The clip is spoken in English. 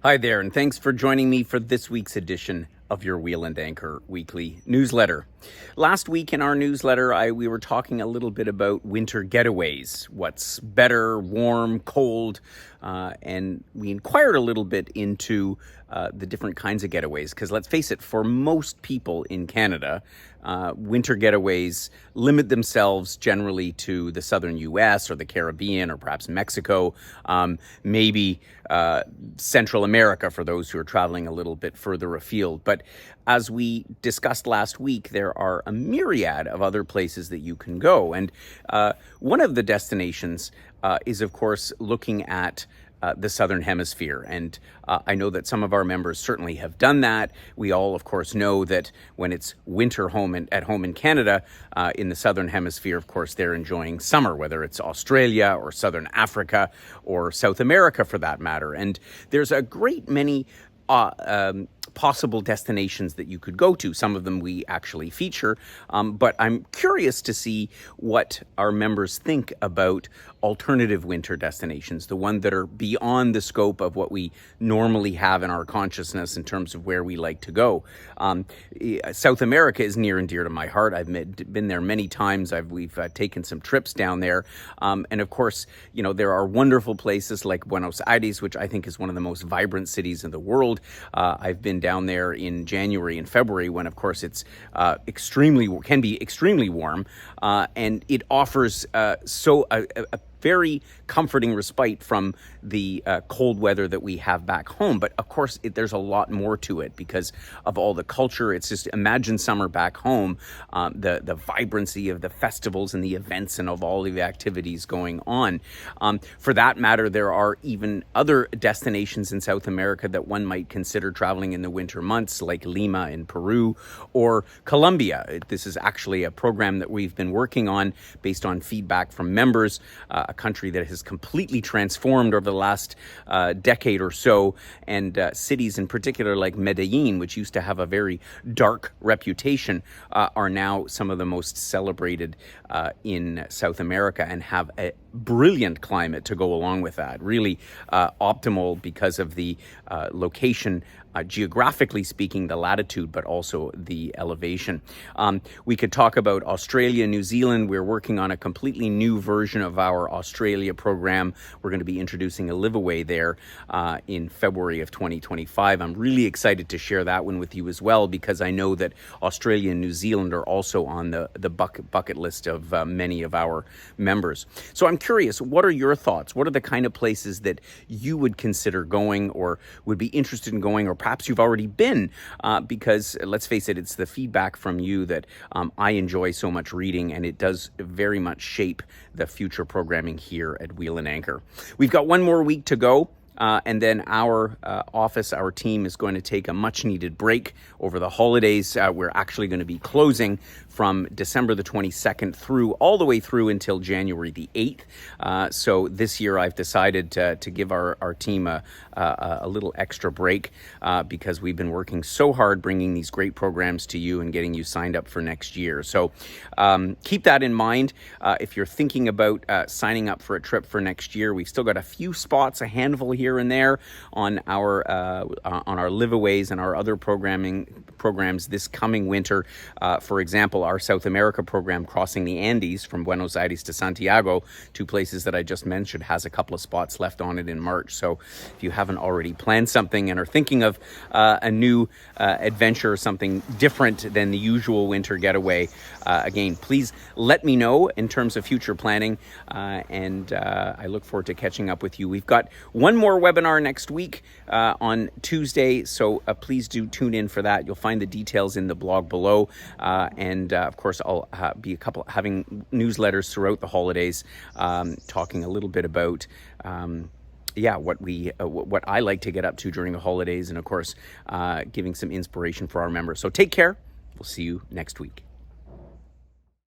Hi there, and thanks for joining me for this week's edition of your Wheel and Anchor weekly newsletter. Last week in our newsletter, we were talking a little bit about winter getaways, what's better, warm, cold, and we inquired a little bit into the different kinds of getaways, because let's face it, for most people in Canada, winter getaways limit themselves generally to the southern U.S. or the Caribbean or perhaps Mexico, maybe Central America for those who are traveling a little bit further afield. But as we discussed last week, there are a myriad of other places that you can go. And one of the destinations is, of course, looking at the Southern Hemisphere. And I know that some of our members certainly have done that. We all, of course, know that when it's winter at home in Canada, in the Southern Hemisphere, of course, they're enjoying summer, whether it's Australia or Southern Africa or South America for that matter. And there's a great many possible destinations that you could go to. Some of them we actually feature, but I'm curious to see what our members think about alternative winter destinations, the ones that are beyond the scope of what we normally have in our consciousness in terms of where we like to go. South America is near and dear to my heart. I've been there many times. We've taken some trips down there. And of course, you know, there are wonderful places like Buenos Aires, which I think is one of the most vibrant cities in the world. I've been down there in January and February when, of course, it's can be extremely warm, and it offers a very comforting respite from the cold weather that we have back home. But of course, there's a lot more to it because of all the culture. It's just, imagine summer back home, the vibrancy of the festivals and the events and of all the activities going on. For that matter, there are even other destinations in South America that one might consider traveling in the winter months, like Lima in Peru or Colombia. This is actually a program that we've been working on based on feedback from members, a country that has completely transformed over the last decade or so, and cities in particular like Medellin, which used to have a very dark reputation, are now some of the most celebrated in South America and have a brilliant climate to go along with that. Really optimal because of the location, geographically speaking, the latitude, but also the elevation. We could talk about Australia, New Zealand. We're working on a completely new version of our Australia program. We're going to be introducing a live-away there in February of 2025. I'm really excited to share that one with you as well, because I know that Australia and New Zealand are also on the bucket list of many of our members. So I'm curious, what are your thoughts? What are the kind of places that you would consider going or would be interested in going, or perhaps you've already been, because let's face it, it's the feedback from you that I enjoy so much reading, and it does very much shape the future programming here at Wheel and Anchor. We've got one more week to go. And then our our team is going to take a much-needed break over the holidays. We're actually going to be closing from December the 22nd all the way through until January the 8th. So this year I've decided to give our team a little extra break because we've been working so hard bringing these great programs to you and getting you signed up for next year. So keep that in mind. If you're thinking about signing up for a trip for next year, we've still got a few spots, a handful here and there on our live-aways and our other programs this coming winter. For example, our South America program, Crossing the Andes from Buenos Aires to Santiago, two places that I just mentioned, has a couple of spots left on it in March. So if you haven't already planned something and are thinking of a new adventure or something different than the usual winter getaway, again, please let me know in terms of future planning, and I look forward to catching up with you. We've got one more webinar next week on Tuesday, so please do tune in for that. You'll find the details in the blog below, and of course I'll be having newsletters throughout the holidays, talking a little bit about what I like to get up to during the holidays, and of course giving some inspiration for our members. So take care. We'll see you next week.